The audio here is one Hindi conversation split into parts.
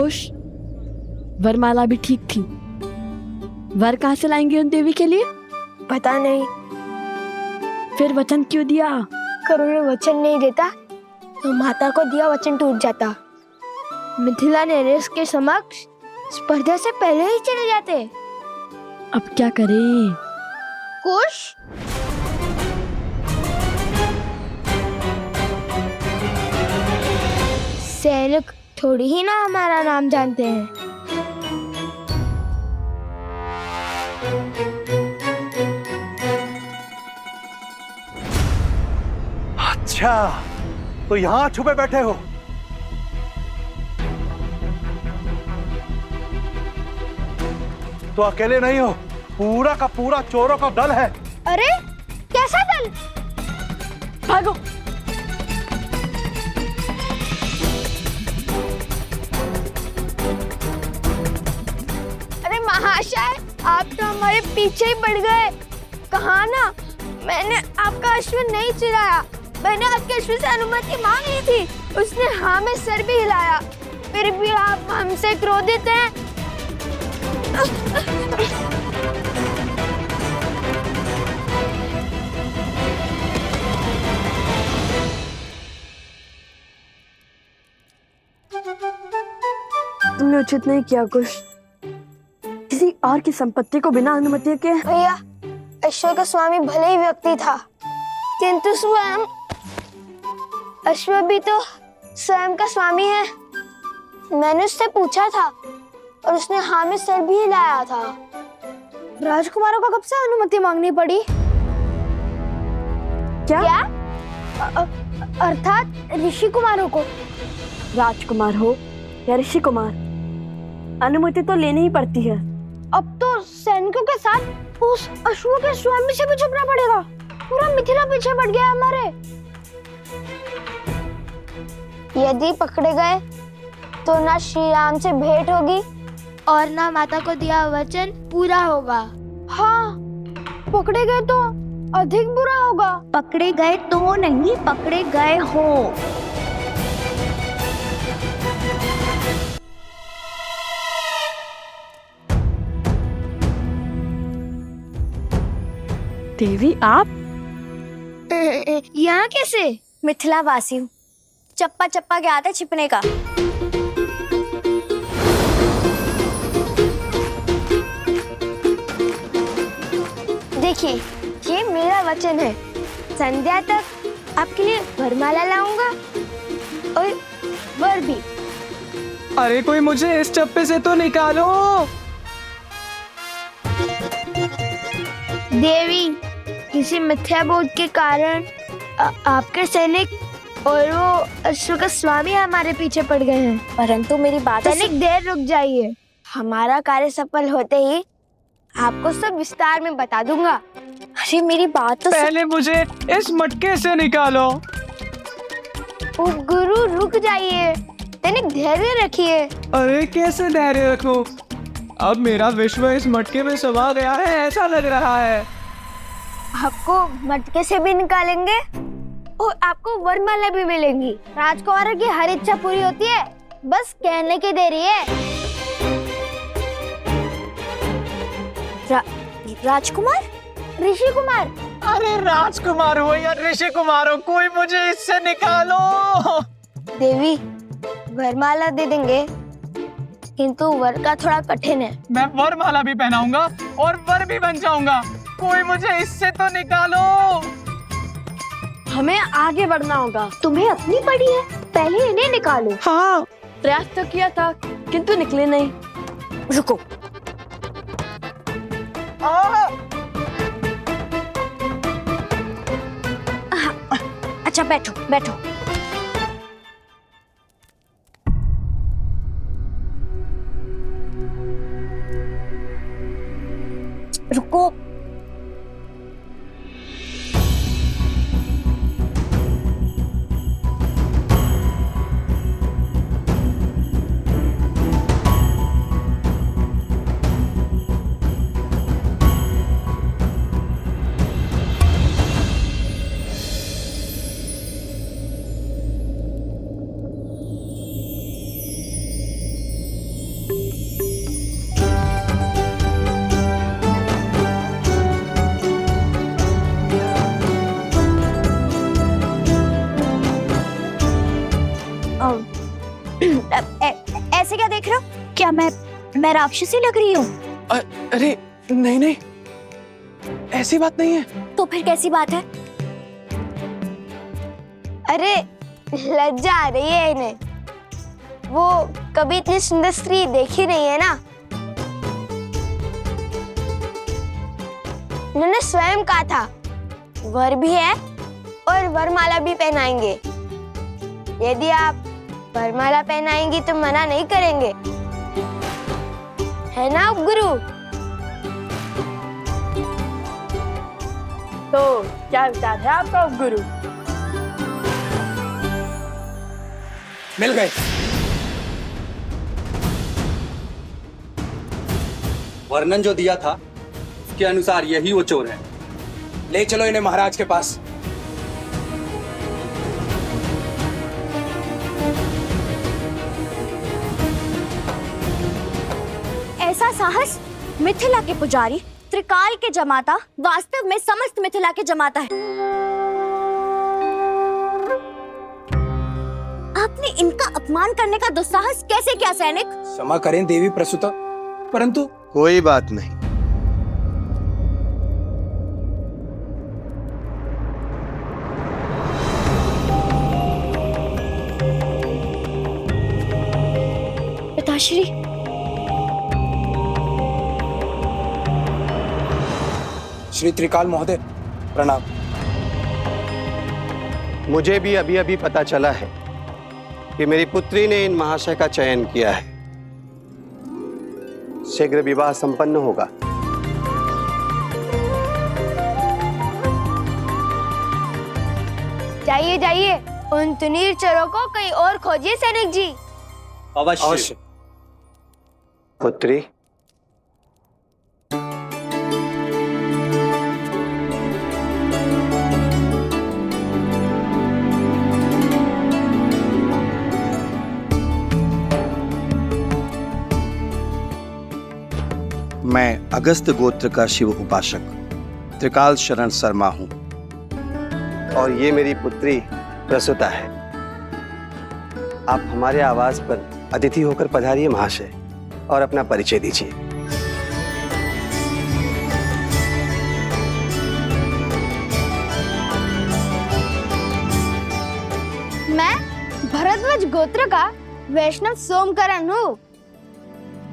कुश, वरमाला भी ठीक थी। वर कहाँ से लाएंगे उन देवी के लिए? पता नहीं। फिर वचन क्यों दिया? करुण वचन नहीं देता तो माता को दिया वचन टूट जाता। मिथिला नरेश के समक्ष स्पर्धा से पहले ही चले जाते। अब क्या करें? कुश, सैनिक थोड़ी ही ना हमारा नाम जानते हैं। अच्छा, तो यहाँ छुपे बैठे हो? तो अकेले नहीं हो, पूरा का पूरा चोरों का दल है। अरे कैसा दल? भागो! अरे महाशय, आप तो हमारे पीछे ही पड़ गए। कहा ना, मैंने आपका अश्व नहीं चुराया। मैंने आपके अश्व से अनुमति मांग ली थी। उसने हाँ में सर भी हिलाया। फिर भी आप हमसे क्रोधित हैं। तुमने उचित नहीं किया कुश। किसी और की संपत्ति को बिना अनुमति के। भैया, अश्व का स्वामी भले ही व्यक्ति था, किंतु स्वयं अश्व भी तो स्वयं का स्वामी है। मैंने उससे पूछा था और उसने हाँ में सर भी हिलाया था। राजकुमारों को कब से अनुमति मांगनी पड़ी? क्या? अर्थात ऋषि कुमारों को। राजकुमार हो या ऋषि कुमार, अनुमति तो लेनी ही पड़ती है। अब तो सैनिकों के साथ उस अश्व के स्वामी से भी छुपना पड़ेगा। पूरा मिथिला पीछे पड़ गया हमारे। यदि पकड़े गए तो ना श्री राम से भेंट होगी और ना माता को दिया वचन पूरा होगा। हाँ, पकड़े गए तो अधिक बुरा होगा। पकड़े गए तो नहीं, पकड़े गए हो। देवी आप? यहाँ कैसे? मिथिला वासी हूँ, चप्पा चप्पा के आते छिपने का। देखिए, ये मेरा वचन है। संध्या तक आपके लिए वरमाला लाऊंगा और वर भी। अरे कोई मुझे इस चप्पे से तो निकालो। देवी, किसी मिथ्या बोध के कारण आपके सैनिक और वो अश्व का स्वामी हमारे पीछे पड़ गए हैं। परंतु मेरी बात सैनिक, देर रुक जाइए। हमारा कार्य सफल होते ही आपको सब विस्तार में बता दूंगा। अरे मेरी बात तो पहले मुझे इस मटके से निकालो। ओ गुरु, रुक जाइए। सैनिक, धैर्य रखिए। अरे कैसे धैर्य रखूं? अब मेरा विश्व इस मटके में समा गया है, ऐसा लग रहा है। आपको मटके से भी निकालेंगे और आपको वरमाला भी मिलेंगी। राजकुमार की हर इच्छा पूरी होती है, बस कहने की देरी है। राजकुमार? ऋषि कुमार? अरे राजकुमार हो या ऋषि कुमार हो, कोई मुझे इससे निकालो। देवी, वरमाला दे देंगे, किंतु वर का थोड़ा कठिन है। मैं वरमाला भी पहनाऊंगा और वर भी बन जाऊंगा। कोई मुझे इससे तो निकालो। हमें आगे बढ़ना होगा। तुम्हें अपनी पड़ी है, पहले इन्हें निकालो। हाँ, प्रयास तो किया था किंतु निकले नहीं। रुको। अच्छा बैठो बैठो। रुको। क्या मैं राक्षसी लग रही हूँ? अरे नहीं नहीं, ऐसी बात नहीं है। तो फिर कैसी बात है? अरे लज्जा आ रही है इन्हें, वो कभी इतनी सुंदर स्त्री देखी नहीं है ना। उन्होंने स्वयं कहा था वर भी है और वरमाला भी पहनाएंगे। यदि आप वरमाला पहनाएंगी तो मना नहीं करेंगे, है ना उपगुरु? तो क्या विचार है आपका उपगुरु? मिल गए। वर्णन जो दिया था उसके अनुसार यही वो चोर है। ले चलो इन्हें महाराज के पास। ऐसा साहस मिथिला के पुजारी, त्रिकाल के जमाता, वास्तव में समस्त मिथिला के जमाता है। आपने इनका अपमान करने का दुस्साहस कैसे किया सैनिक? क्षमा करें देवी प्रसूता, परंतु कोई बात नहीं। पिताश्री, श्री त्रिकाल महोदय प्रणाम। मुझे भी अभी अभी पता चला है कि मेरी पुत्री ने इन महाशय का चयन किया है। शीघ्र विवाह संपन्न होगा। जाइए जाइए, उन तुनीर चोरों को कहीं और खोजिए सैनिक जी। अवश्य। पुत्री, मैं अगस्त गोत्र का शिव उपासक त्रिकाल शरण शर्मा हूं। और ये मेरी पुत्री प्रसूता है। आप हमारे आवास पर अतिथि होकर पधारिए महाशय, और अपना परिचय दीजिए। मैं भरद्वाज गोत्र का वैष्णव सोमकरण हूँ,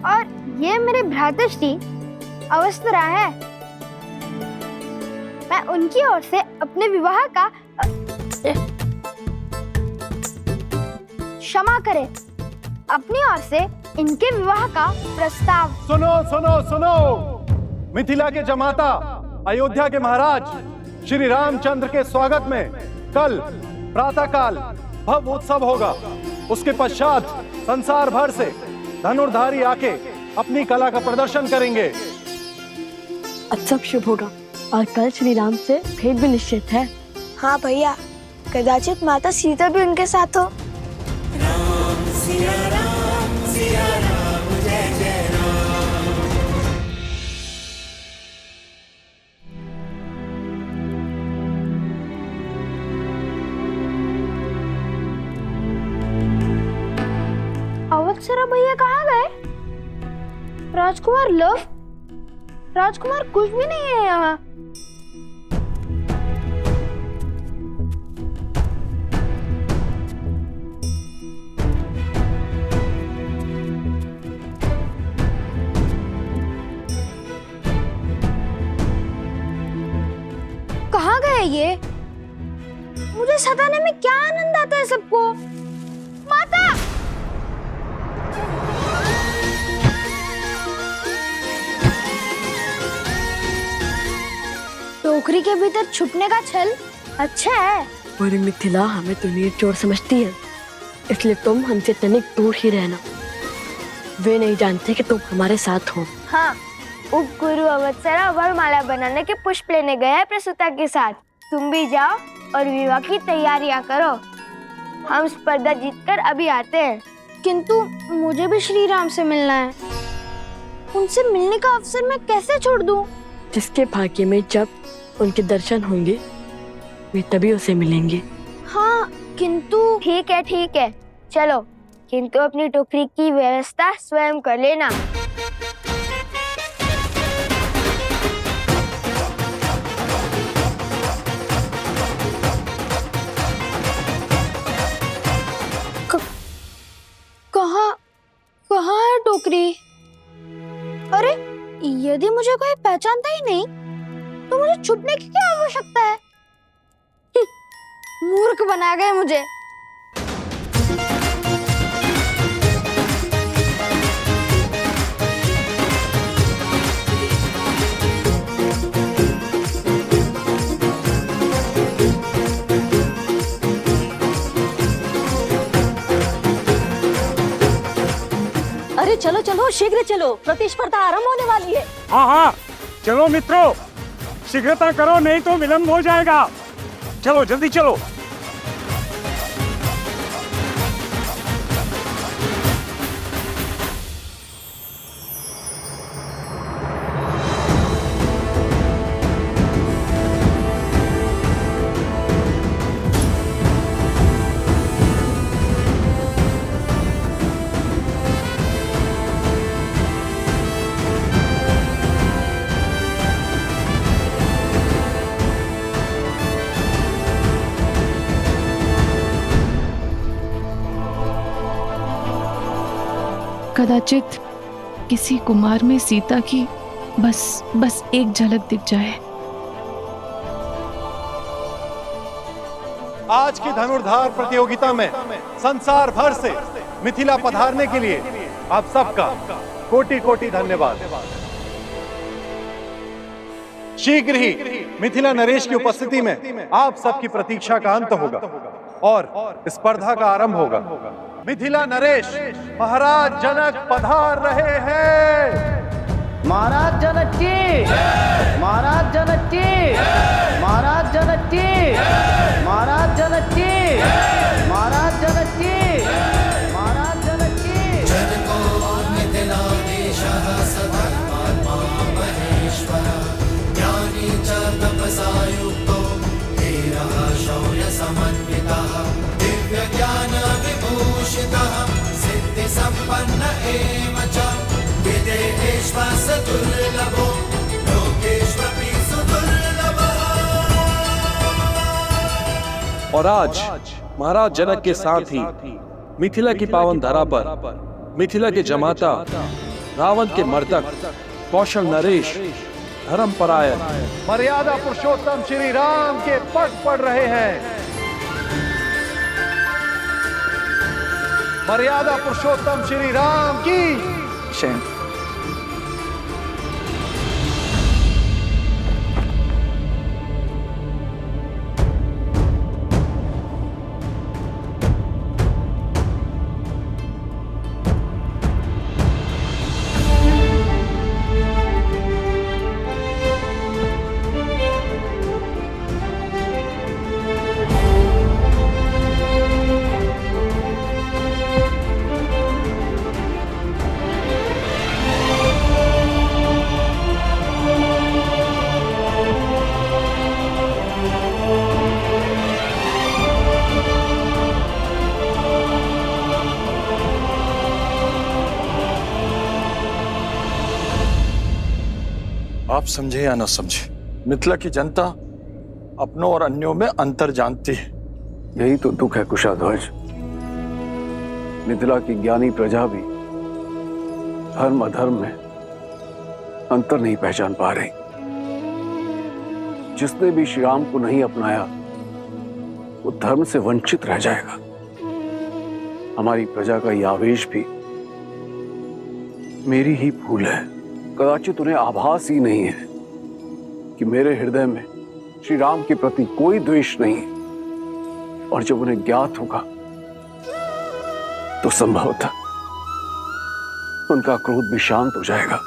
और ये मेरे भ्रातृश्री अवस्थरा है। मैं उनकी ओर से अपने विवाह का क्षमा करें, अपनी ओर से इनके विवाह का प्रस्ताव। सुनो सुनो सुनो, मिथिला के जमाता, अयोध्या के महाराज श्री रामचंद्र के स्वागत में कल प्रातःकाल भव्य उत्सव होगा। उसके पश्चात संसार भर से धनुर्धारी आके अपनी कला का प्रदर्शन करेंगे। अब सब शुभ होगा और कल श्री राम से भेंट भी निश्चित है। हाँ भैया, कदाचित माता सीता भी उनके साथ हो। अवत्सरा भैया कहाँ गए? राजकुमार लव? राजकुमार कुछ भी नहीं है यहाँ। कहाँ गए ये? मुझे सताने में क्या आनंद आता है सबको। माता! टोकरी के भीतर छुपने का छल अच्छा है। और मिथिला हमें तुनीर चोर समझती है, इसलिए तुम हमसे तनिक दूर ही रहना। वे नहीं जानते कि तुम हमारे साथ हो। हाँ, उपगुरु अवत्सरा वरमाला बनाने के पुष्प लेने गया है प्रसूता के साथ। तुम भी जाओ और विवाह की तैयारियां करो। हम स्पर्धा जीतकर अभी आते हैं। किंतु मुझे भी श्री राम से मिलना है। उनसे मिलने का अवसर मैं कैसे छोड़ दूं? जिसके भाग्य में जब उनके दर्शन होंगे वे तभी उसे मिलेंगे। हाँ, किंतु ठीक है, चलो किंतु अपनी टोकरी की व्यवस्था स्वयं कर लेना। कहाँ है टोकरी? अरे यदि मुझे कोई पहचानता ही नहीं तो मुझे छुपने की क्या आवश्यकता है? मूर्ख बना गए मुझे। अरे चलो चलो, शीघ्र चलो, प्रतिस्पर्धा आरंभ होने वाली है। हाँ हाँ, चलो मित्रों, शीघ्रता करो नहीं तो विलंब हो जाएगा। चलो जल्दी चलो। कदाचित किसी कुमार में सीता की बस एक झलक दिख जाए। आज की धनुर्धार प्रतियोगिता में संसार भर से मिथिला पधारने के लिए आप सबका कोटि कोटि धन्यवाद। शीघ्र ही मिथिला नरेश की उपस्थिति में आप सबकी प्रतीक्षा का अंत होगा और स्पर्धा का आरंभ होगा। मिथिला नरेश महाराज जनक पधार रहे हैं। महाराज जनक की, महाराज जनक की, महाराज जनक की, महाराज जनक की, महाराज जनक की, महाराज जनक की। जनको मिथिलाधीशः सधर्मात्मा महेश्वरः, ज्ञानी च तपसा युक्तो धीरः शौर्यसमन्वितः, दिव्य ज्ञान विभूषितः, सिद्धि संपन्न एव च, विदेहेश्वस दुर्लभो लोकेष्वपि सुदुर्लभः। और आज महाराज जनक के साथ ही मिथिला की पावन धरा पर मिथिला के जमाता, रावण के मर्दक कौशल नरेश, धर्मपरायण, मर्यादा पुरुषोत्तम श्री राम के पट पड़ रहे हैं। मर्यादा पुरुषोत्तम श्री राम की शयन। आप समझे या न समझे, मिथिला की जनता अपनों और अन्यों में अंतर जानती है। यही तो दुख है कुशाध्वज। मिथिला की ज्ञानी प्रजा भी धर्म अधर्म में अंतर नहीं पहचान पा रही। जिसने भी श्री राम को नहीं अपनाया वो धर्म से वंचित रह जाएगा। हमारी प्रजा का यह आवेश भी मेरी ही भूल है। कदाचित उन्हें आभास ही नहीं है कि मेरे हृदय में श्री राम के प्रति कोई द्वेष नहीं है, और जब उन्हें ज्ञात होगा तो संभवतः उनका क्रोध भी शांत हो जाएगा।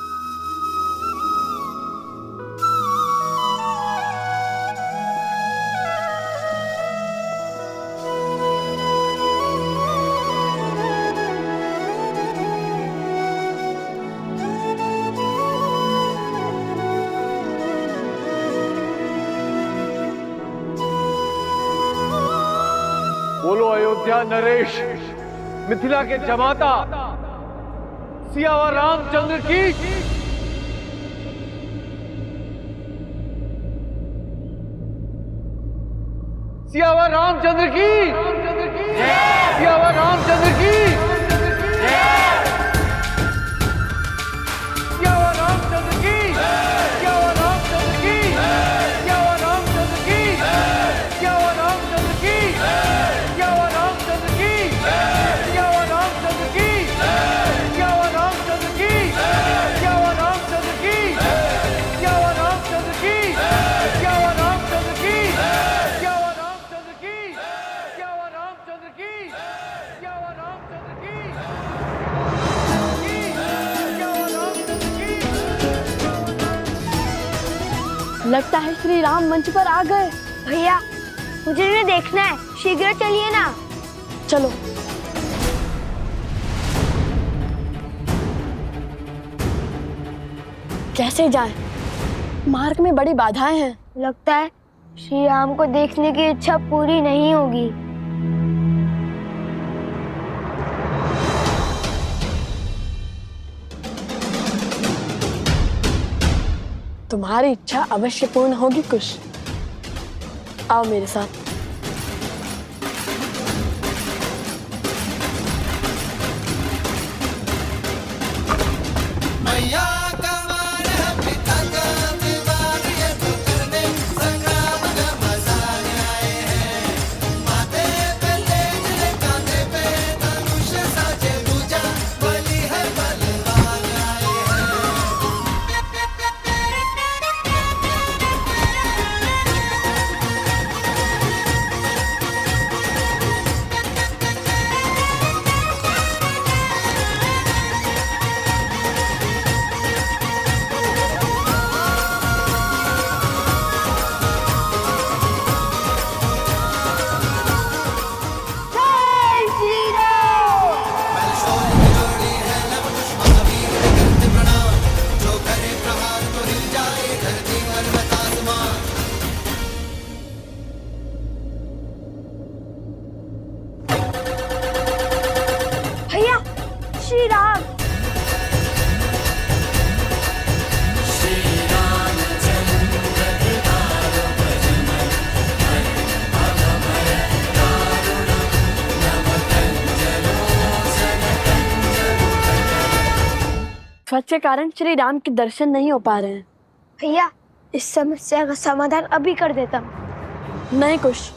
बोलो अयोध्या नरेश, मिथिला के जमाता सियावर रामचंद्र की, सियावर रामचंद्र की, सियावर रामचंद्र की, सियावर रामचंद्र की, सियावर रामचंद्र की, सियावर रामचंद्र की, सियावर रामचंद्र की, सियावर रामचंद्र की, सियावर रामचंद्र की, सियावर रामचंद्र की, सियावर रामचंद्र की, सियावर रामचंद्र की, सियावर रामचंद्र की, सियावर रामचंद्र की, सियावर रामचंद्र की, सियावर रामचंद्र की, लगता है श्री राम मंच पर आ गए। भैया मुझे इन्हें देखना है, शीघ्र चलिए ना। चलो। कैसे जाएं? मार्ग में बड़ी बाधाएं हैं। लगता है श्री राम को देखने की इच्छा पूरी नहीं होगी। तुम्हारी इच्छा अवश्य पूर्ण होगी कुश। आओ मेरे साथ। श्री राम। ध्वज के कारण श्री राम के दर्शन नहीं हो पा रहे हैं। भैया इस समस्या का समाधान अभी कर देता हूँ। नहीं कुश,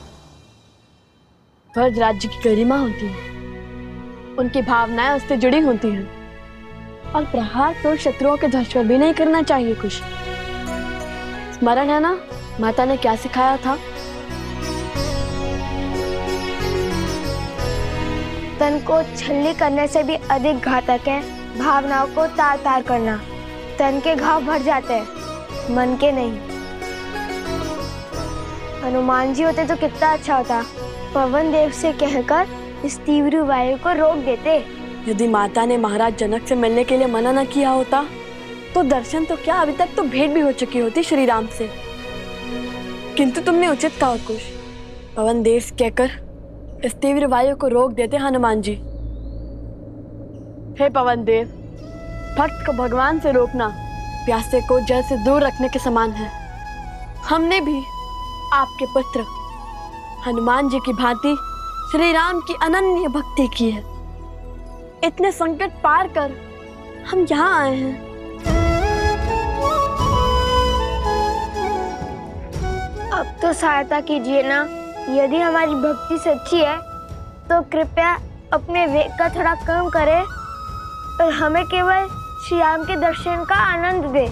ध्वज राज्य की गरिमा होती है, उनकी भावनाएं उससे जुड़ी होती हैं और प्रहार तो शत्रुओं के ध्वज पर भी नहीं करना चाहिए। कुश स्मरण है ना माता ने क्या सिखाया था? तन को छलनी करने से भी अधिक घातक है भावनाओं को तार तार करना। तन के घाव भर जाते हैं, मन के नहीं। हनुमान जी होते तो कितना अच्छा होता। पवन देव से कहकर इस तीव्र वायु को रोक देते। यदि माता ने महाराज जनक से मिलने के लिए मना न किया होता तो दर्शन तो क्या, अभी तक तो भेंट भी हो चुकी होती श्री राम से। किंतु तुमने उचित कहा कुश, पवन देव कहकर इस तीव्र वायु को रोक देते हनुमान जी। हे पवन देव, भक्त को भगवान से रोकना प्यासे को जल से दूर रखने के समान है। हमने भी आपके पुत्र हनुमान जी की भांति श्री राम की अनन्य भक्ति की है। इतने संकट पार कर हम यहाँ आए हैं। अब तो सहायता कीजिए ना। यदि हमारी भक्ति सच्ची है तो कृपया अपने वेग का थोड़ा कम करें और हमें केवल श्री राम के दर्शन का आनंद दे।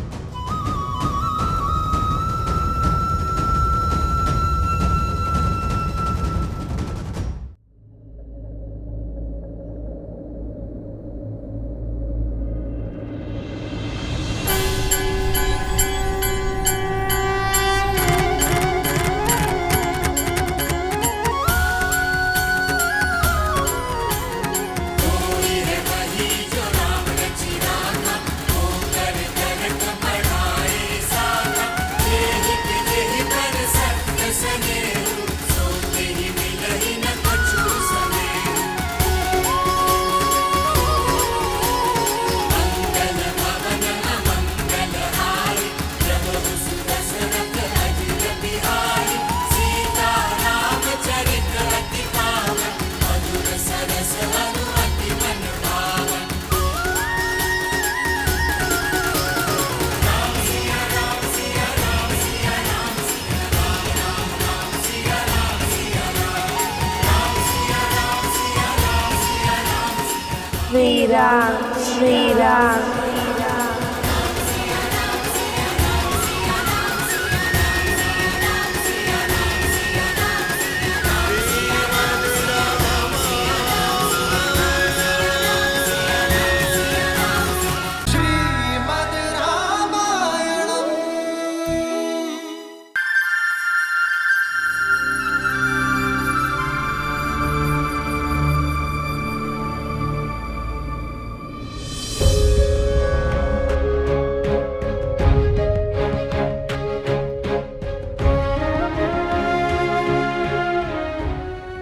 श्री राम श्री राम।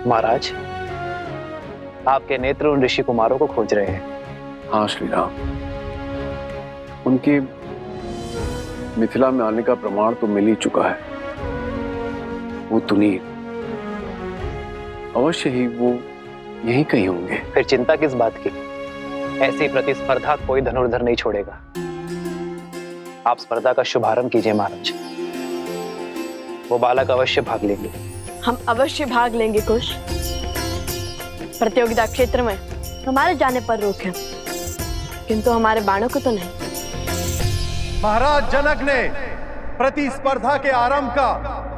महाराज, आपके नेत्र उन ऋषि कुमारों को खोज रहे हैं। हाँ श्री राम, उनके मिथिला में आने का प्रमाण तो मिल ही चुका है। वो तुनीर, अवश्य ही वो यहीं कहीं होंगे। फिर चिंता किस बात की? ऐसी प्रतिस्पर्धा कोई धनुर्धर नहीं छोड़ेगा। आप स्पर्धा का शुभारंभ कीजिए महाराज। वो बालक अवश्य भाग लेंगे। हम अवश्य भाग लेंगे कुश। प्रतियोगिता क्षेत्र में हमारे जाने पर रोक है, किंतु हमारे बाणों को तो नहीं। महाराज जनक ने प्रतिस्पर्धा के आरंभ का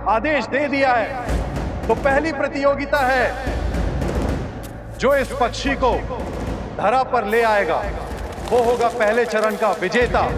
आदेश दे दिया है, तो पहली प्रतियोगिता है जो इस पक्षी को धरा पर ले आएगा वो होगा पहले चरण का विजेता।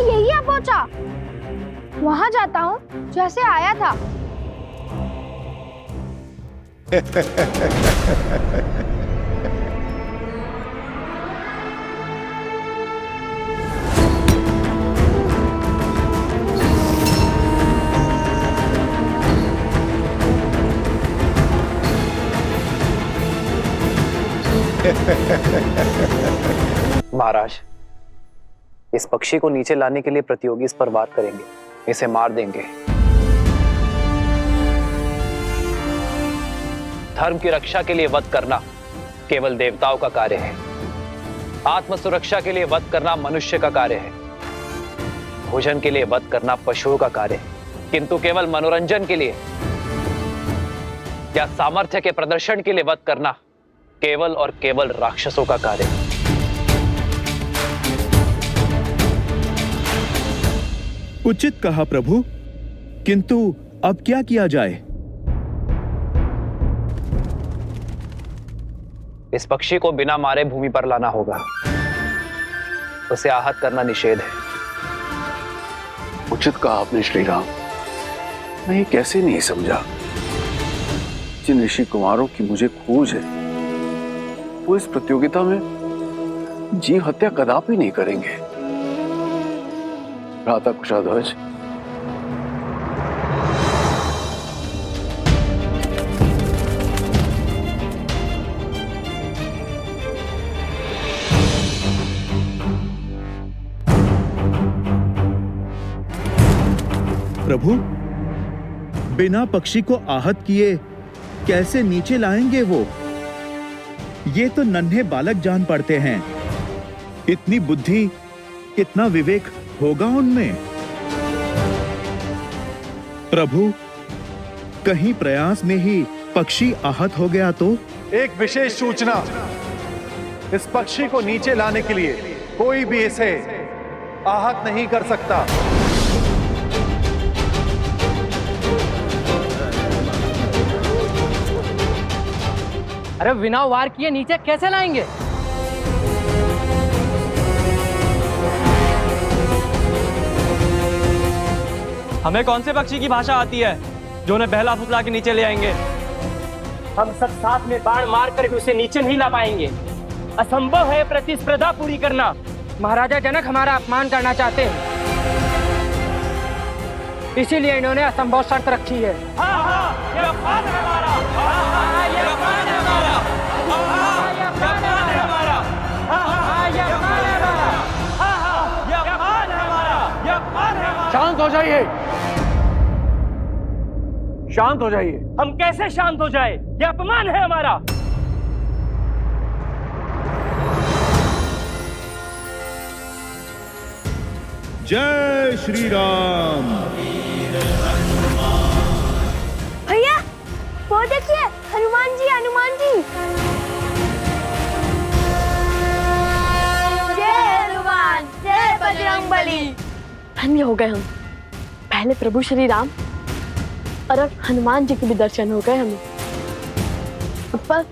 यही आ पहुंचा। वहां जाता हूँ जैसे आया था। महाराज, इस पक्षी को नीचे लाने के लिए प्रतियोगी इस पर वार करेंगे, इसे मार देंगे। धर्म की रक्षा के लिए वध करना केवल देवताओं का कार्य है। आत्म सुरक्षा के लिए वध करना मनुष्य का कार्य है। भोजन के लिए वध करना पशुओं का कार्य है, किंतु केवल मनोरंजन के लिए या सामर्थ्य के प्रदर्शन के लिए वध करना केवल और केवल राक्षसों का कार्य है। उचित कहा प्रभु, किंतु अब क्या किया जाए? इस पक्षी को बिना मारे भूमि पर लाना होगा। उसे आहत करना निषेध है। उचित कहा आपने श्री राम। मैं ये कैसे नहीं समझा। जिन ऋषि कुमारों की मुझे खोज है वो इस प्रतियोगिता में जीव हत्या कदापि नहीं करेंगे। भ्राता कुशाध्वज, प्रभु, बिना पक्षी को आहत किए कैसे नीचे लाएंगे वो? ये तो नन्हे बालक जान पड़ते हैं। इतनी बुद्धि, इतना विवेक होगा उनमें? प्रभु, कहीं प्रयास में ही पक्षी आहत हो गया तो? एक विशेष सूचना, इस पक्षी को नीचे लाने के लिए कोई भी इसे आहत नहीं कर सकता। अरे बिना वार किए नीचे कैसे लाएंगे? हमें कौन से पक्षी की भाषा आती है? जो उन्हें बहला फुसला के नीचे ले आएंगे। हम सब साथ में बाण मार कर भी उसे नीचे नहीं ला पाएंगे। असंभव है प्रतिस्पर्धा पूरी करना। महाराजा जनक हमारा अपमान करना चाहते हैं, इसीलिए इन्होंने असंभव शर्त रखी है। ये अपमान है हमारा। ये अपमान है हमारा। ये अपमान है हमारा। ये अपमान है हमारा। ये अपमान है हमारा। ये अपमान है हमारा। शांत हो जाइए, शांत हो जाइए। हम कैसे शांत हो जाए? ये अपमान है हमारा। जय श्री राम। भैया वो देखिए, हनुमान जी, हनुमान जी। जय हनुमान, जय बजरंगबली। धन्य हो गए हम। पहले प्रभु श्री राम और अब हनुमान जी के भी दर्शन हो गए हमें। अब पर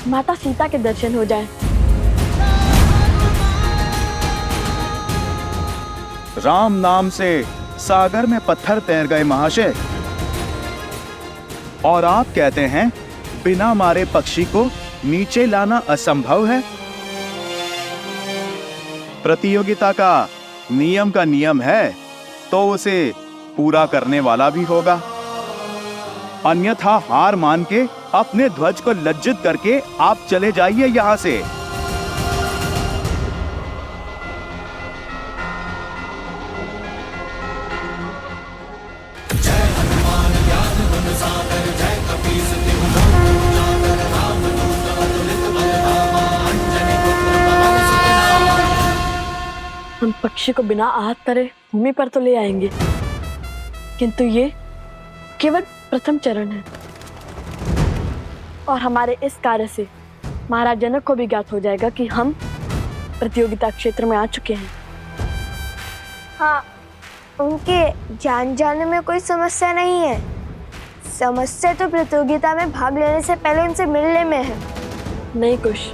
माता सीता के दर्शन हो जाए। राम नाम से सागर में पत्थर तैर गए महाशय, और आप कहते हैं बिना मारे पक्षी को नीचे लाना असंभव है। प्रतियोगिता का नियम है तो उसे पूरा करने वाला भी होगा, अन्यथा हार मान के अपने ध्वज को लज्जित करके आप चले जाइए यहां से। हम पक्षी को बिना आहत करे भूमि पर तो ले आएंगे, किंतु ये केवल प्रथम चरण है और हमारे इस कार्य से महाराज जनक को भी ज्ञात हो जाएगा कि हम प्रतियोगिता क्षेत्र में आ चुके हैं। हाँ, उनके जान जाने में कोई समस्या नहीं है। समस्या तो प्रतियोगिता में भाग लेने से पहले उनसे मिलने में है। नहीं कुश,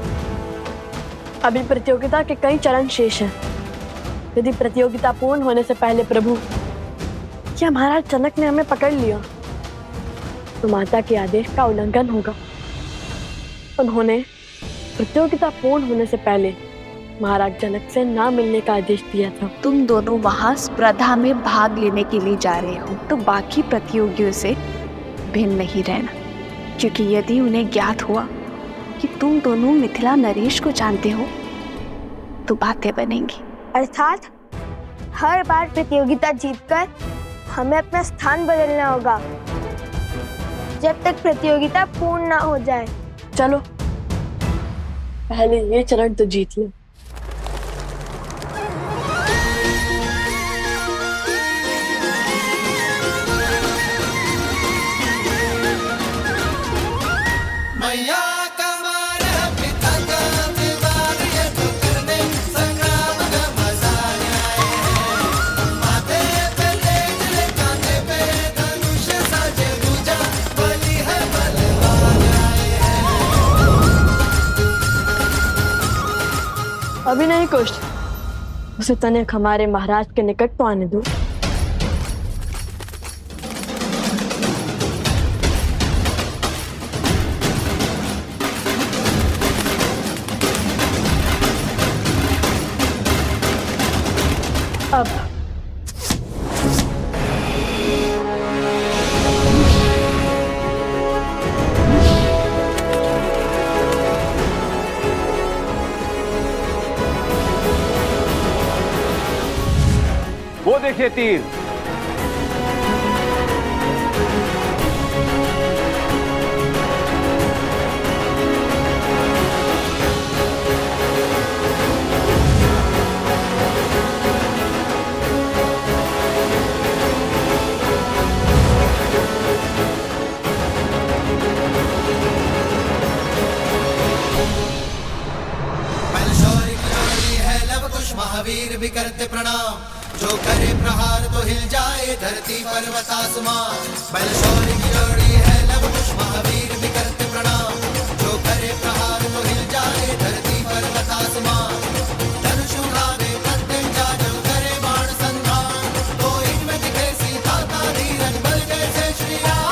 अभी प्रतियोगिता के कई चरण शेष हैं। यदि प्रतियोगिता पूर्ण होने से पहले प्रभु या महाराज जनक ने हमें पकड़ लिया तो माता के आदेश का उल्लंघन होगा। उन्होंने प्रतियोगिता पूर्ण होने से पहले महाराज जनक से ना मिलने का आदेश दिया था। तुम दोनों वहां स्पर्धा में भाग लेने के लिए जा रहे हो तो बाकी प्रतियोगियों से भिन्न नहीं रहना, क्योंकि यदि उन्हें ज्ञात हुआ कि तुम दोनों मिथिला नरेश को जानते हो तो बातें बनेंगी। अर्थात हर बार प्रतियोगिता जीतकर हमें अपना स्थान बदलना होगा जब तक प्रतियोगिता पूर्ण ना हो जाए। चलो पहले ये चरण तो जीत ले। अभी नहीं कुछ, उसे तनिक हमारे महाराज के निकट तो आने दो। अब वो देखिए तीर। महावीर भी करते प्रणाम, जो करे प्रहार तो हिल जाए धरती पर्वत आसमान। बल शौर्य की जोड़ी है लव कुश महावीर भी करते प्रणाम, जो करे प्रहार तो हिल जाए धरती पर्वत आसमान। धनुष उठावे प्रत्यंचा जो करे बाण संधान, तो इनमें दिखे सीता का धीरज बल जैसे श्री राम।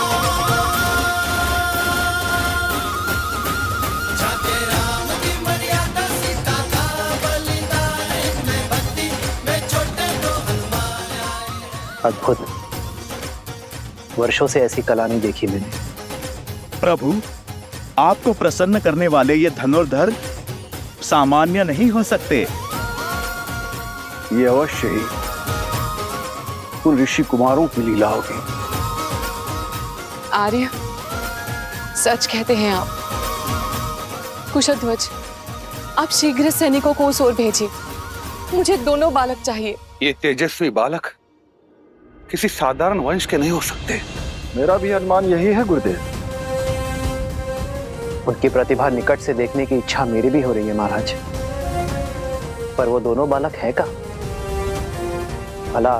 अद्भुत। वर्षों से ऐसी कला नहीं देखी मैंने। प्रभु, आपको प्रसन्न करने वाले ये धनुर्धर सामान्य नहीं हो सकते। ये अवश्य ही उन ऋषि कुमारों की लीला होगी। आर्य, सच कहते हैं आप। कुशध्वज, आप शीघ्र सैनिकों को उस ओर भेजिए। मुझे दोनों बालक चाहिए। ये तेजस्वी बालक किसी साधारण वंश के नहीं हो सकते। मेरा भी अनुमान यही है गुरुदेव। उनकी प्रतिभा निकट से देखने की इच्छा मेरी भी हो रही है महाराज, पर वो दोनों बालक है का? भला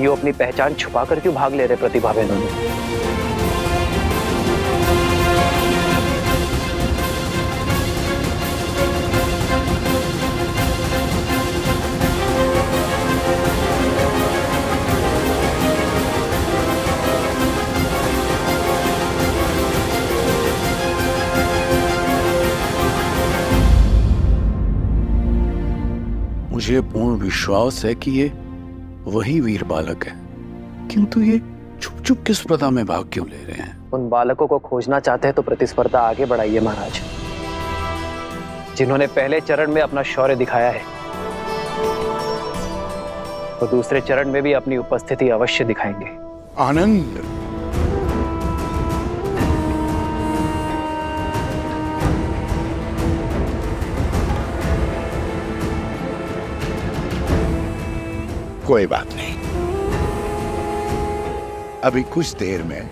ये अपनी पहचान छुपाकर क्यों भाग ले रहे प्रतिभा बहनों में? मुझे पूर्ण विश्वास है कि ये वही वीर बालक है, किंतु ये छुप छुप किस प्रथा में भाग क्यों ले रहे हैं? उन बालकों को खोजना चाहते हैं तो प्रतिस्पर्धा आगे बढ़ाइए महाराज। जिन्होंने पहले चरण में अपना शौर्य दिखाया है, वो दूसरे चरण में भी अपनी उपस्थिति अवश्य दिखाएंगे। आनंद, कोई बात नहीं, अभी कुछ देर में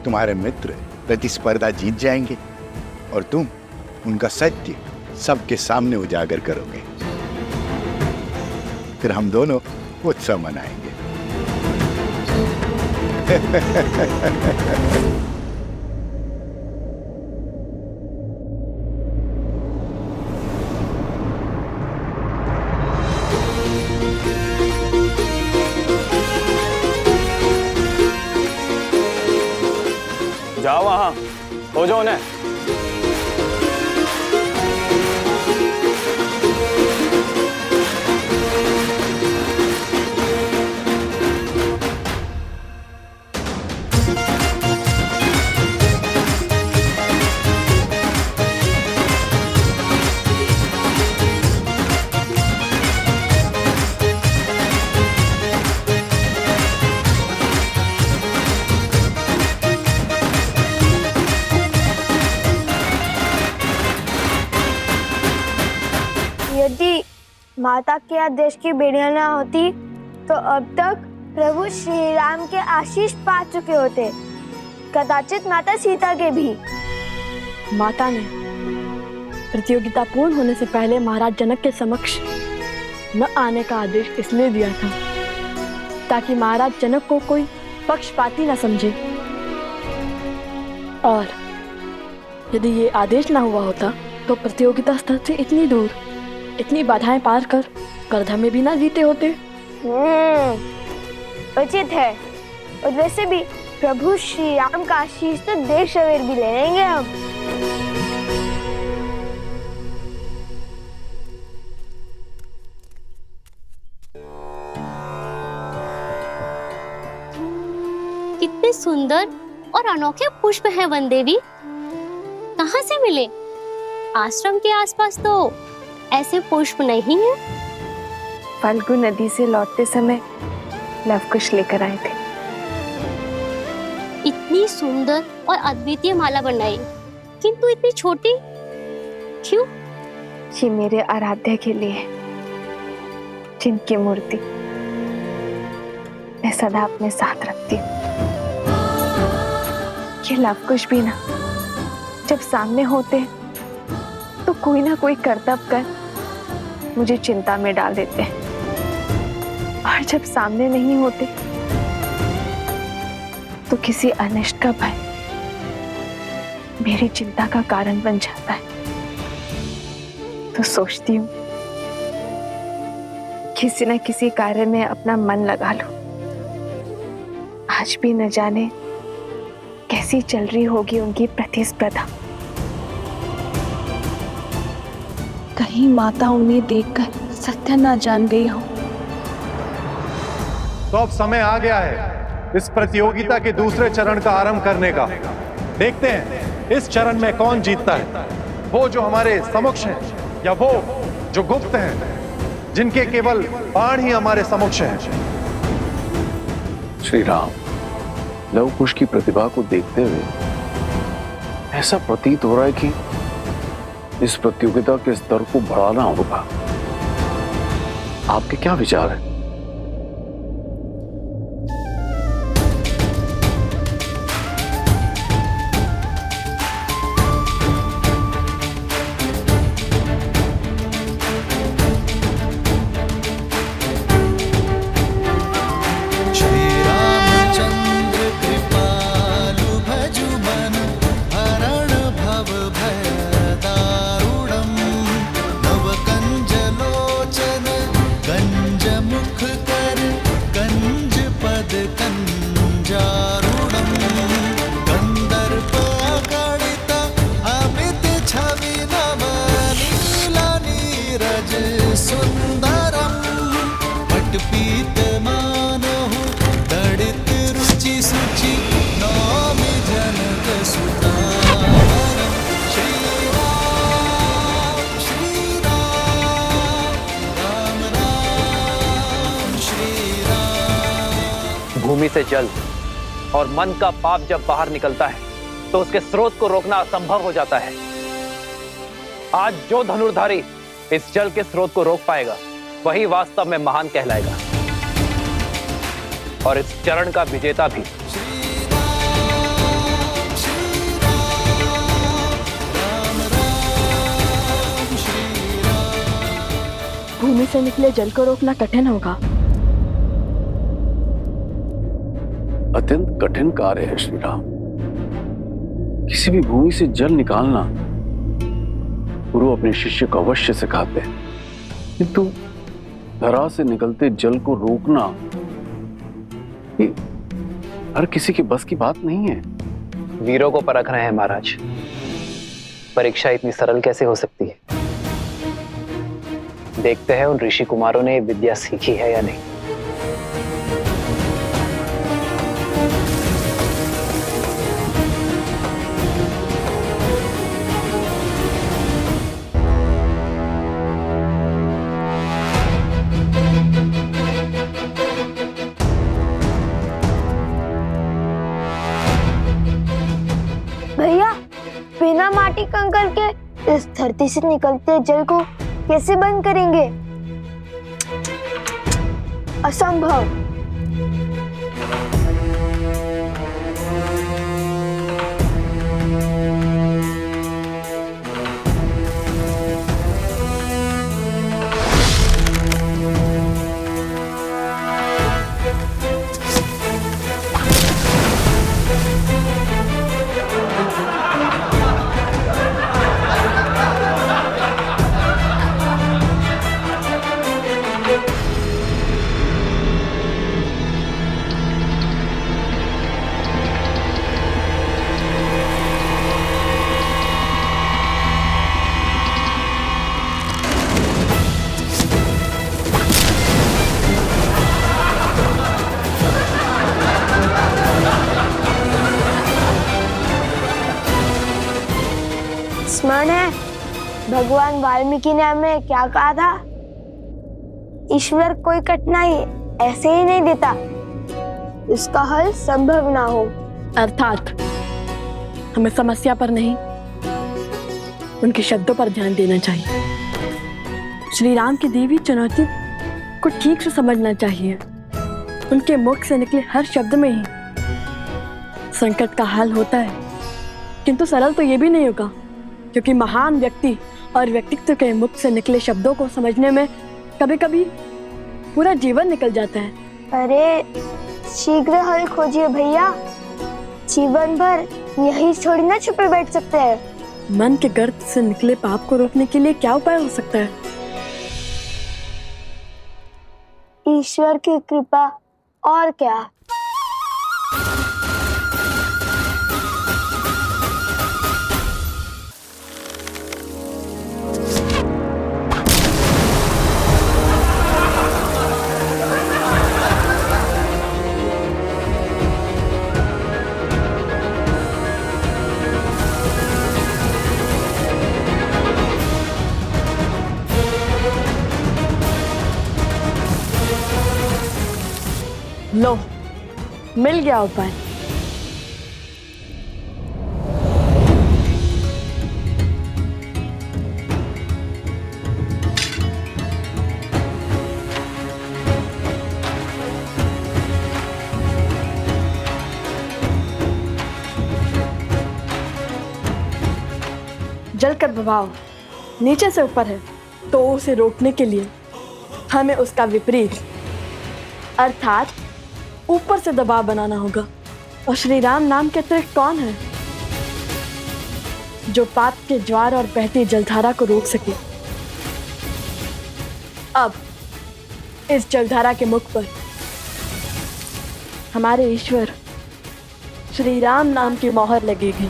तुम्हारे मित्र प्रतिस्पर्धा जीत जाएंगे और तुम उनका सत्य सबके सामने उजागर करोगे। फिर हम दोनों उत्सव मनाएंगे। जाओ वहां, खोजो उन्हें। यदि माता के आदेश की बेड़ियां ना होती तो अब तक प्रभु श्री राम के आशीष पा चुके होते, कदाचित माता सीता के भी। माता ने प्रतियोगिता पूर्ण होने से पहले महाराज जनक के समक्ष न आने का आदेश इसलिए दिया था ताकि महाराज जनक को कोई पक्षपाती न समझे, और यदि ये आदेश ना हुआ होता तो प्रतियोगिता स्थल से इतनी दूर, इतनी बाधाएं पार कर करधा में भी ना जीते होते। उचित है। और वैसे भी प्रभु श्री राम का आशीष तो देर सवेर भी ले लेंगे हम। कितने सुंदर और अनोखे पुष्प हैं वन देवी। कहाँ से मिले? आश्रम के आसपास तो ऐसे पुष्प नहीं है। फाल्गु नदी से लौटते समय लवकुश लेकर आए थे। इतनी सुंदर और अद्वितीय माला बनाई, किंतु इतनी छोटी क्यों? ये मेरे आराध्य के लिए, जिनकी मूर्ति मैं सदा अपने साथ रखती हूँ। ये लवकुश भी ना जब सामने होते तो कोई ना कोई करतब कर मुझे चिंता में डाल देते हैं, और जब सामने नहीं होते तो किसी अनिष्ट का भय मेरी चिंता का कारण बन जाता है। तो सोचती हूँ किसी न किसी कार्य में अपना मन लगा लूं। आज भी न जाने कैसी चल रही होगी उनकी प्रतिस्पर्धा। कहीं माता उन्हें देखकर सत्य न जान गई हो। तो अब समय आ गया है इस प्रतियोगिता के दूसरे चरण का आरंभ करने का। देखते हैं इस चरण में कौन जीतता है, वो जो हमारे समक्ष हैं या वो जो गुप्त हैं, जिनके केवल बाण ही हमारे समक्ष हैं। श्री राम, लव कुश की प्रतिभा को देखते हुए ऐसा प्रतीत हो रहा है कि इस प्रतियोगिता के स्तर को बढ़ाना होगा। आपके क्या विचार है? भूमि से जल और मन का पाप जब बाहर निकलता है तो उसके स्रोत को रोकना असंभव हो जाता है। आज जो धनुर्धारी इस जल के स्रोत को रोक पाएगा वही वास्तव में महान कहलाएगा और इस चरण का विजेता भी। भूमि से निकले जल को रोकना कठिन होगा। अत्यंत कठिन कार्य है श्री राम। किसी भी भूमि से जल निकालना गुरु अपने शिष्य को अवश्य सिखाते हैं, किंतु धरा से निकलते जल को रोकना ये हर किसी के बस की बात नहीं है। वीरों को परख रहे हैं महाराज। परीक्षा इतनी सरल कैसे हो सकती है? देखते हैं उन ऋषि कुमारों ने विद्या सीखी है या नहीं। भैया, बिना माटी कंकड़ के इस धरती से निकलते जल को कैसे बंद करेंगे? असंभव। स्मरण है भगवान वाल्मीकि ने हमें क्या कहा था? ईश्वर कोई कठिनाई ऐसे ही नहीं देता, इसका हल संभव ना हो। अर्थात हमें समस्या पर नहीं, उनके शब्दों पर ध्यान देना चाहिए। श्री राम की दी हुई चुनौती को ठीक से समझना चाहिए। उनके मुख से निकले हर शब्द में ही संकट का हल होता है, किंतु सरल तो ये भी नहीं होगा, क्योंकि महान व्यक्ति और व्यक्तित्व के मुख से निकले शब्दों को समझने में कभी कभी पूरा जीवन निकल जाता है। अरे शीघ्र हल खोजिए भैया, जीवन भर यही थोड़ी ना छुपे बैठ सकते हैं। मन के गर्त से निकले पाप को रोकने के लिए क्या उपाय हो सकता है? ईश्वर की कृपा, और क्या। लो, मिल गया उपाय। जल का प्रभाव नीचे से ऊपर है, तो उसे रोकने के लिए हमें उसका विपरीत अर्थात ऊपर से दबाव बनाना होगा। और श्री राम नाम के अतिरिक्त कौन है जो पाप के ज्वार और बहती जलधारा को रोक सके? अब इस जलधारा के मुख पर हमारे ईश्वर श्री राम नाम की मोहर लगेगी।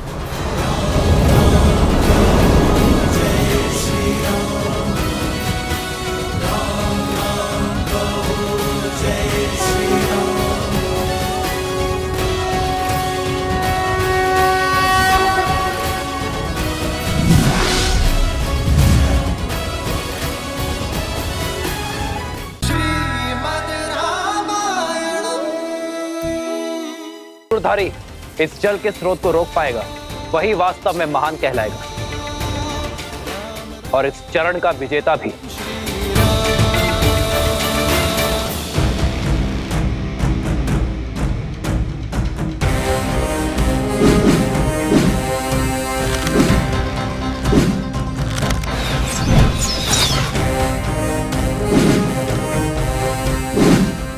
धारी इस जल के स्रोत को रोक पाएगा, वही वास्तव में महान कहलाएगा और इस चरण का विजेता भी।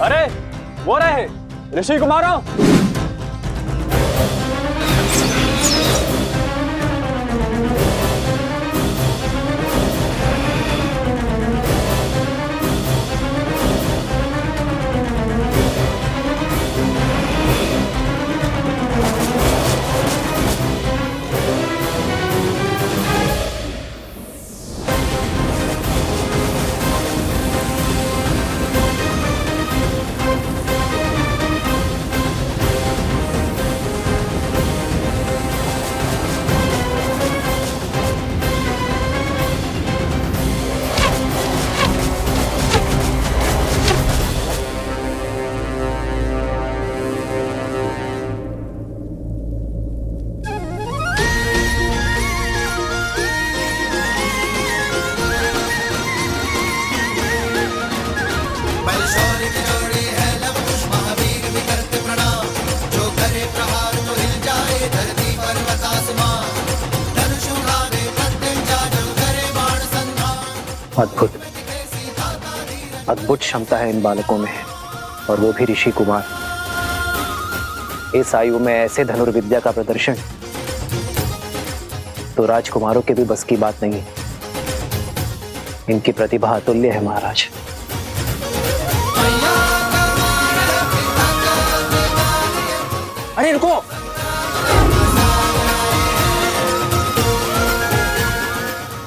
अरे वो रहे ऋषि कुमारों। अद्भुत अद्भुत क्षमता है इन बालकों में, और वो भी ऋषि कुमार। इस आयु में ऐसे धनुर्विद्या का प्रदर्शन तो राजकुमारों के भी बस की बात नहीं। इनकी प्रतिभा अतुल्य है महाराज। अरे रुको,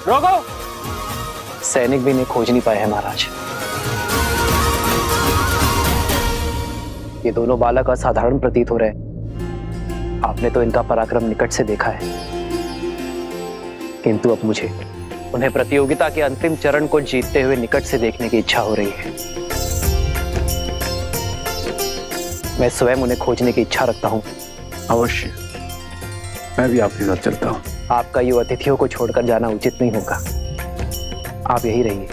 रोको। सैनिक भी इन्हें खोज नहीं पाए हैं महाराज। ये दोनों बालक असाधारण प्रतीत हो रहे हैं। आपने तो इनका पराक्रम निकट से देखा है, किंतु अब मुझे उन्हें प्रतियोगिता के अंतिम चरण को जीतते हुए निकट से देखने की इच्छा हो रही है। मैं स्वयं उन्हें खोजने की इच्छा रखता हूं। अवश्य, मैं भी आपके साथ चलता हूं। आपका ये अतिथियों को छोड़कर जाना उचित नहीं होगा। आप यही रहिए।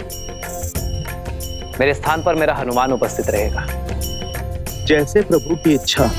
मेरे स्थान पर मेरा हनुमान उपस्थित रहेगा। जैसे प्रभु की इच्छा।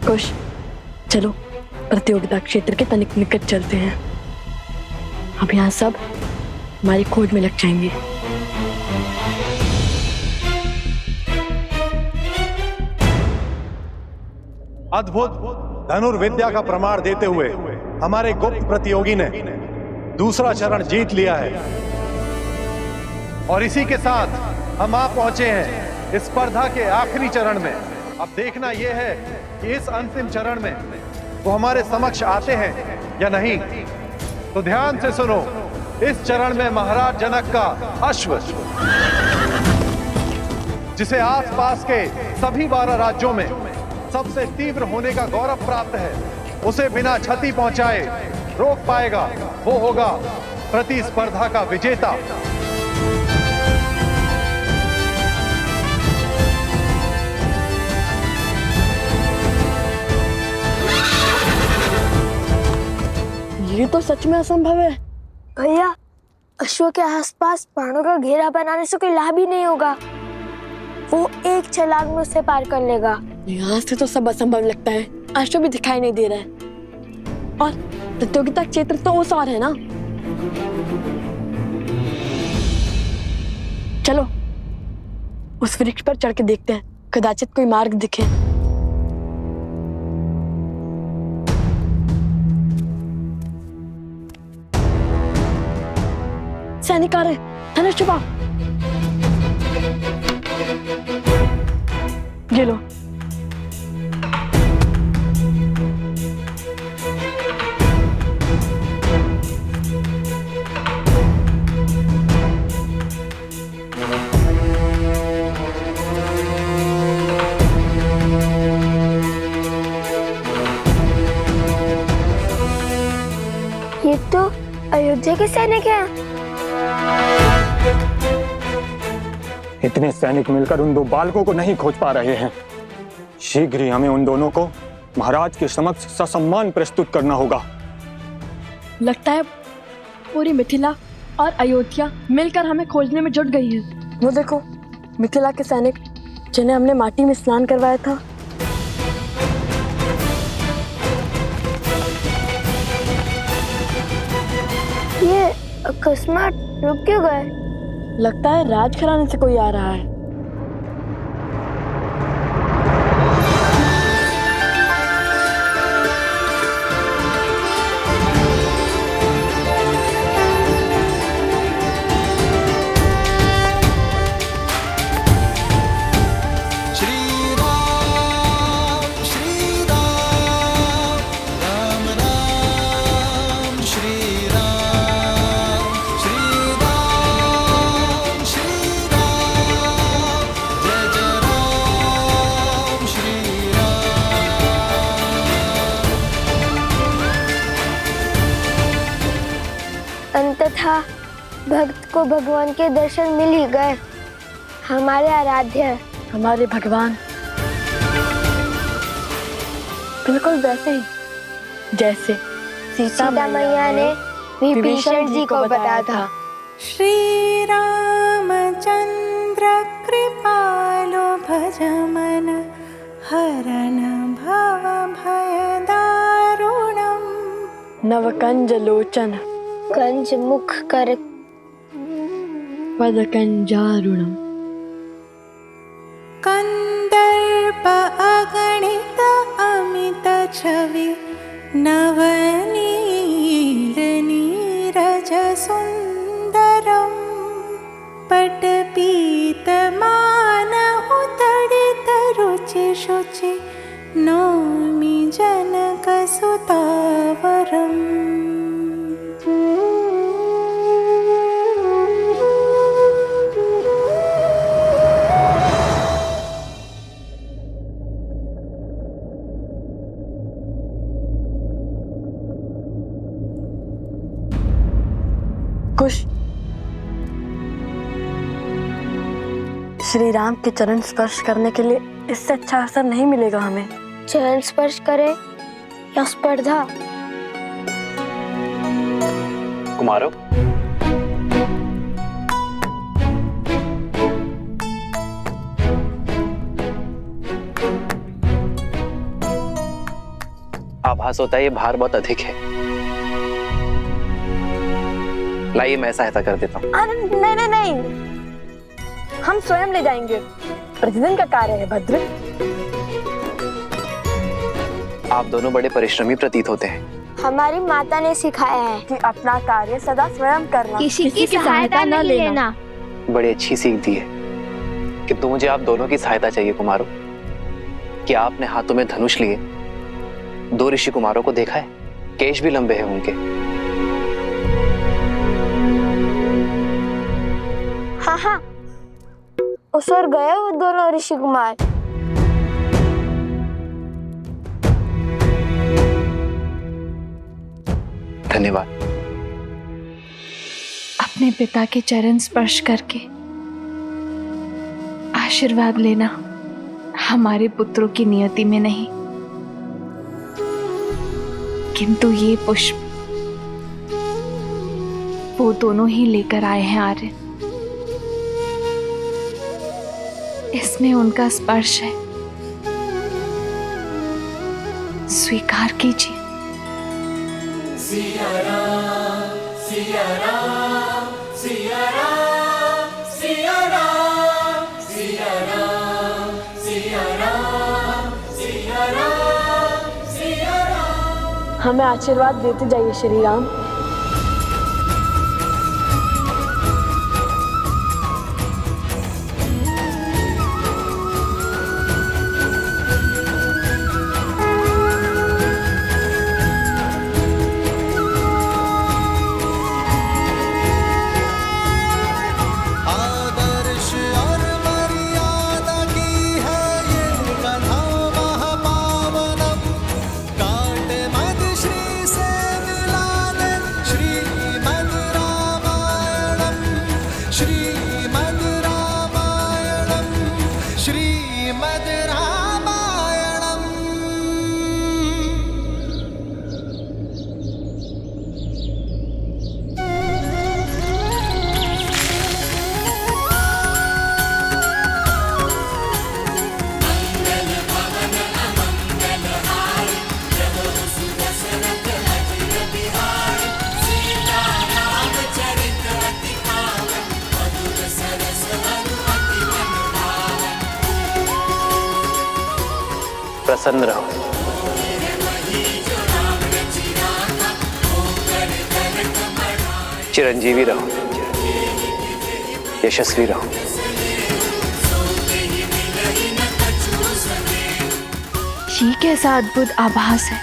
कुश, चलो प्रतियोगिता क्षेत्र के तनिक निकट चलते हैं। अब यहाँ सब हमारी खोज में लग जाएंगे। अद्भुत धनुर्विद्या का प्रमाण देते हुए हमारे गुप्त प्रतियोगी ने दूसरा चरण जीत लिया है, और इसी के साथ हम आ पहुंचे हैं इस स्पर्धा के आखिरी चरण में। अब देखना यह है कि इस अंतिम चरण में वो हमारे समक्ष आते हैं या नहीं। तो ध्यान से सुनो, इस चरण में महाराज जनक का अश्व, जिसे आसपास के सभी 12 राज्यों में सबसे तीव्र होने का गौरव प्राप्त है, उसे बिना क्षति पहुंचाए रोक पाएगा, वो होगा प्रतिस्पर्धा का विजेता। ये तो सच में असंभव है। भैया, अश्व के आसपास बाणों का घेरा बनाने से कोई लाभ ही नहीं होगा। वो एक छलांग में उसे पार कर लेगा। यहाँ से तो सब असंभव लगता है। अश्व भी दिखाई नहीं दे रहा है और प्रतियोगिता क्षेत्र तो उस और है ना। चलो उस वृक्ष पर चढ़ के देखते हैं, कदाचित कोई मार्ग दिखे। सैनिक आ रहे, धनुष छुपाओ। ये लो। ये तो अयोध्या के सैनिक हैं। इतने सैनिक मिलकर उन 2 बालकों को नहीं खोज पा रहे हैं। शीघ्र ही हमें उन दोनों को महाराज के समक्ष ससम्मान प्रस्तुत करना होगा। लगता है पूरी मिथिला और अयोध्या मिलकर हमें खोजने में जुट गई है। वो देखो, मिथिला के सैनिक जिन्हें हमने माटी में स्नान करवाया था। ये अकस्मात रुक क्यों गए? लगता है राजघराने से कोई आ रहा है। अंततः भक्त को भगवान के दर्शन मिल ही गए। हमारे आराध्य, हमारे भगवान, बिल्कुल वैसे ही जैसे सीता मैया ने विभीषण जी को बताया था। श्री रामचंद्र कृपालो भजमन हरण भव भय दारुणम। नवकंज लोचन कंज मुख कर पद कंजारुणम। कंदर्प अगणित अमित छवि नवनील नीरज सुंदरम। पटपीत मानहु तडित रुचि शुचि नौमि जनक सुतावरम। कुश, श्री राम के चरण स्पर्श करने के लिए इससे अच्छा अवसर नहीं मिलेगा हमें। चरण स्पर्श करे या स्पर्धा? कुमारों, आभास होता है ये भार बहुत अधिक है। लाइए मैं सहायता कर देता हूँ। नहीं नहीं नहीं, हम स्वयं ले जाएंगे। प्रतिदिन का कार्य है भद्र। आप दोनों बड़े परिश्रमी प्रतीत होते हैं। हमारी माता ने सिखाया है कि अपना कार्य सदा स्वयं करना, किसी की सहायता न लेना। बड़ी अच्छी सीख दी है कि मुझे आप दोनों की सहायता चाहिए कुमारों। क्या आपने हाथों में धनुष लिए 2 ऋषि कुमारों को देखा है? केश भी लंबे हैं उनके। हाँ हाँ, उस ओर गए वो दोनों ऋषि कुमार। धन्यवाद। अपने पिता के चरण स्पर्श करके आशीर्वाद लेना हमारे पुत्रों की नियति में नहीं, किंतु ये पुष्प वो दोनों ही लेकर आए हैं आर्य। इसमें उनका स्पर्श है, स्वीकार कीजिए। सिया राम, सिया राम, सिया राम, सिया राम, सिया राम, सिया राम, सिया राम, सिया राम। हमें आशीर्वाद देते जाइए श्री राम। आदर्श और मर्यादा की है ये कथा महापावनम। काट मद श्री से मिलाने श्रीमद् रामायणम, श्रीमद् रामायणम, श्रीमद् रामायणम। प्रसन्न रहो। चिरंजीवी रहो, यशस्वी रहो। ये कैसा अद्भुत आभास है।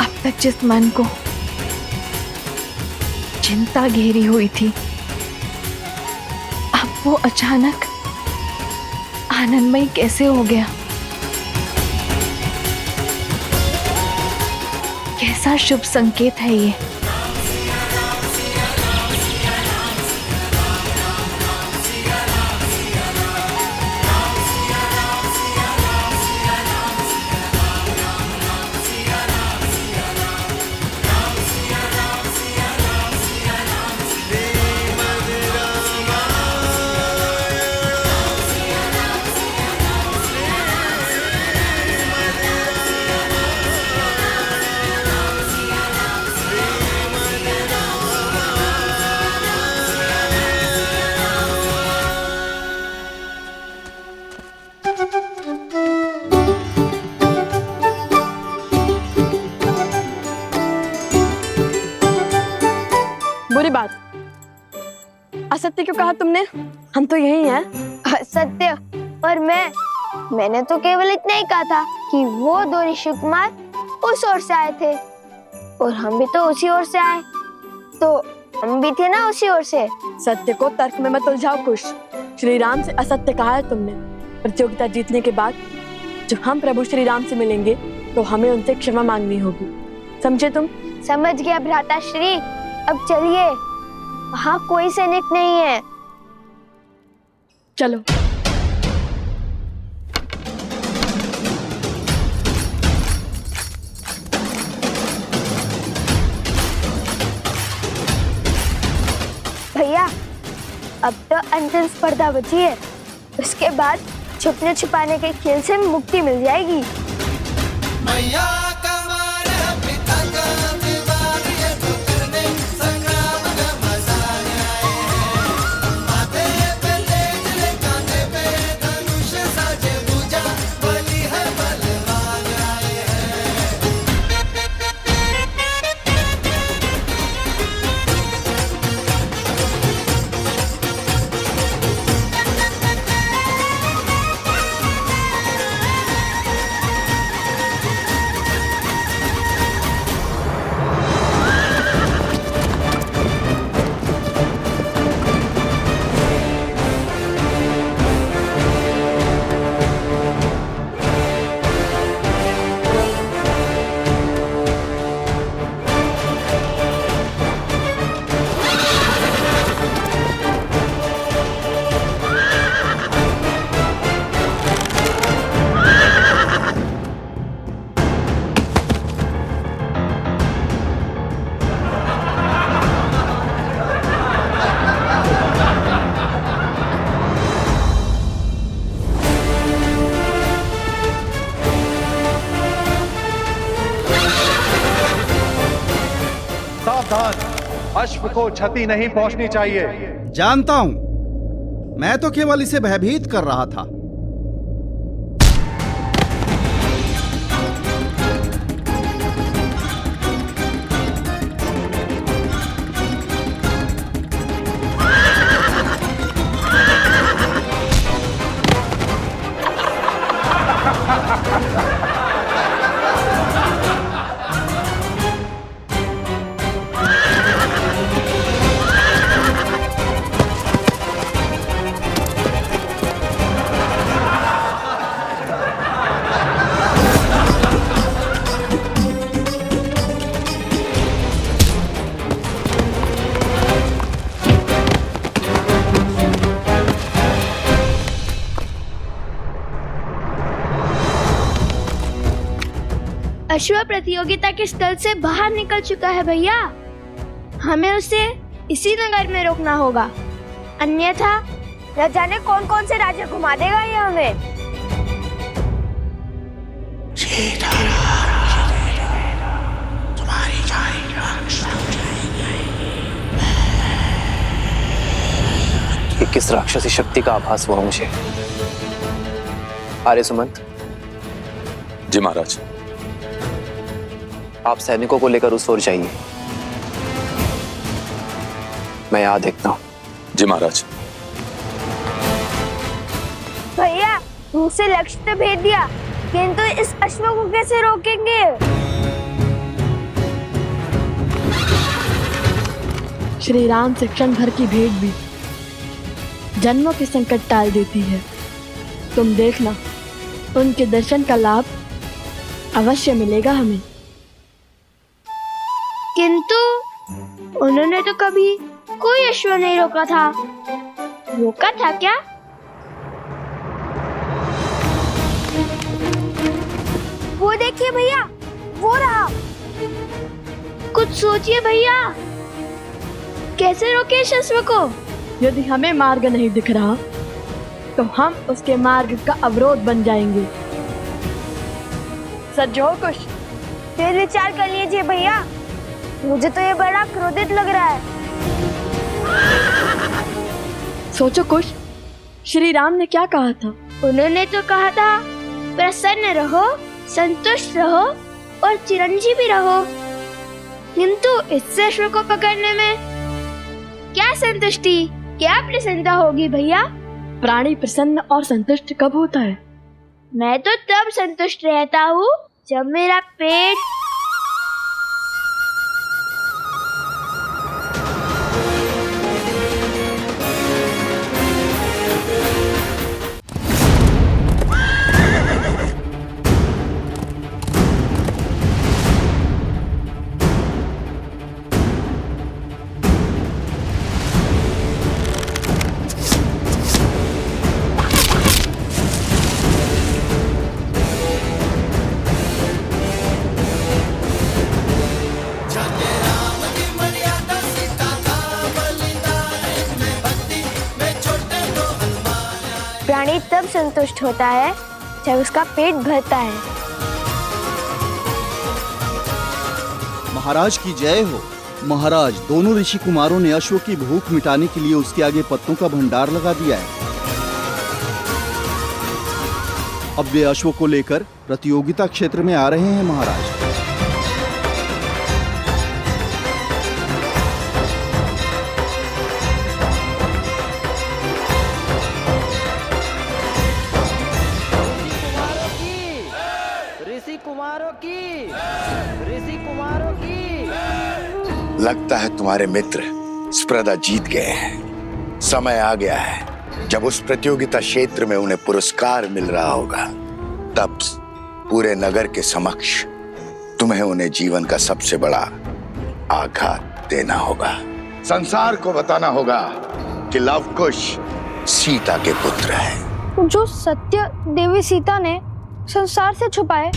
अब तक जिस मन को चिंता घेरी हुई थी, अब वो अचानक आनंदमय कैसे हो गया। कैसा शुभ संकेत है ये। बुरी बात, असत्य क्यों कहा तुमने? हम तो यही हैं। सत्य और मैंने तो केवल इतना ही कहा था कि वो 2 ऋषि कुमार उस ओर से आए थे और हम भी तो उसी ओर से आए, तो हम भी थे ना उसी ओर से। सत्य को तर्क में मत उलझाओ कुश। श्री राम से असत्य कहा है तुमने। प्रतियोगिता जीतने के बाद जब हम प्रभु श्री राम से मिलेंगे तो हमें उनसे क्षमा मांगनी होगी, समझे तुम? समझ गया भ्राता श्री। अब चलिए, वहाँ कोई सैनिक नहीं है। चलो। भैया, अब तो अंतिम स्पर्धा बची है, उसके बाद छुपने छुपाने के खेल से मुक्ति मिल जाएगी। मैया का मान है, पिता का विवाद, ये तो करने संग्राम का मजा आए हैं। माथे पे तेज ले, कांधे पे धनुष साजे भुजा, बलि है बलवान आए हैं। सावधान, अश्व को क्षति नहीं पहुंचनी चाहिए। जानता हूं, मैं तो केवल इसे भयभीत कर रहा था। अश्व प्रतियोगिता के स्थल से बाहर निकल चुका है भैया। हमें उसे इसी नगर में रोकना होगा, अन्यथा न जाने कौन कौन से राज्य घुमा देगा ये हमें। ये किस राक्षसी शक्ति का आभास हुआ मुझे? आर्य सुमंत। जी महाराज। आप सैनिकों को लेकर उस ओर जाइए, मैं यहां देखता हूं। जी महाराज। भैया मुझसे लक्ष्य तो भेज दिया, किंतु इस अश्व को कैसे रोकेंगे? श्री राम से क्षण भर की भेंट भी जन्मों के संकट टाल देती है। तुम देखना, उनके दर्शन का लाभ अवश्य मिलेगा हमें। किंतु उन्होंने तो कभी कोई अश्व नहीं रोका था। रोका था क्या? वो देखिए भैया, वो रहा। कुछ सोचिए भैया, कैसे रोके इस अश्व को? यदि हमें मार्ग नहीं दिख रहा तो हम उसके मार्ग का अवरोध बन जाएंगे। सज्जो कुछ फिर विचार कर लीजिए भैया, मुझे तो ये बड़ा क्रोधित लग रहा है। सोचो कुछ, श्री राम ने क्या कहा था? उन्होंने तो कहा था प्रसन्न रहो, संतुष्ट रहो और चिरंजीवी रहो। किंतु इस अश्व को पकड़ने में क्या संतुष्टि, क्या प्रसन्नता होगी भैया? प्राणी प्रसन्न और संतुष्ट कब होता है? मैं तो तब संतुष्ट रहता हूँ जब मेरा पेट प्राणी तब संतुष्ट होता है जब उसका पेट भरता है। महाराज की जय हो। महाराज, दोनों ऋषि कुमारों ने अश्व की भूख मिटाने के लिए उसके आगे पत्तों का भंडार लगा दिया है। अब वे अश्व को लेकर प्रतियोगिता क्षेत्र में आ रहे हैं महाराज। लगता है तुम्हारे मित्र स्पर्धा जीत गए हैं। समय आ गया है जब उस प्रतियोगिता क्षेत्र में उन्हें पुरस्कार मिल रहा होगा। तब पूरे नगर के समक्ष तुम्हें उन्हें जीवन का सबसे बड़ा आघात देना होगा। संसार को बताना होगा कि लव कुश सीता के पुत्र है। जो सत्य देवी सीता ने संसार से छुपाए,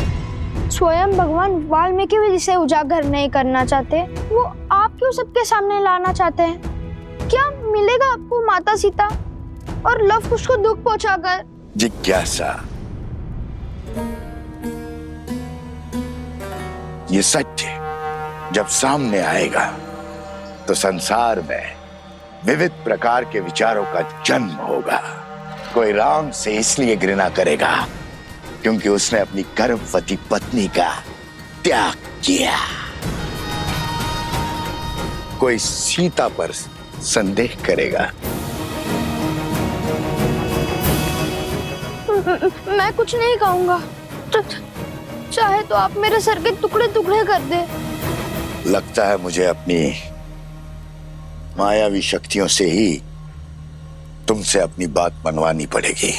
स्वयं भगवान वाल्मीकि भी जिसे उजागर नहीं करना चाहते, वो आप क्यों सबके सामने लाना चाहते हैं? क्या मिलेगा आपको माता सीता और लव कुश को दुख पहुंचाकर? जिज्ञासा, ये सत्य जब सामने आएगा तो संसार में विविध प्रकार के विचारों का जन्म होगा। कोई राम से इसलिए घृणा करेगा क्योंकि उसने अपनी गर्भवती पत्नी का त्याग किया। कोई सीता पर संदेह करेगा। मैं कुछ नहीं कहूंगा। चाहे तो आप मेरे सर के टुकड़े टुकड़े कर दे। लगता है मुझे अपनी मायावी शक्तियों से ही तुमसे अपनी बात मनवानी पड़ेगी।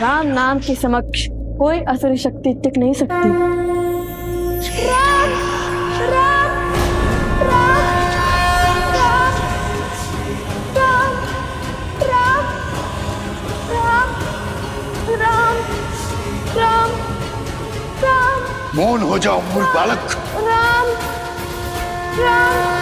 राम नाम के समक्ष कोई असुरी शक्ति टिक नहीं सकती। राम, राम, राम, राम, राम, राम, राम, राम, राम, राम, मौन हो जाओ मूर्ख बालक। राम, राम।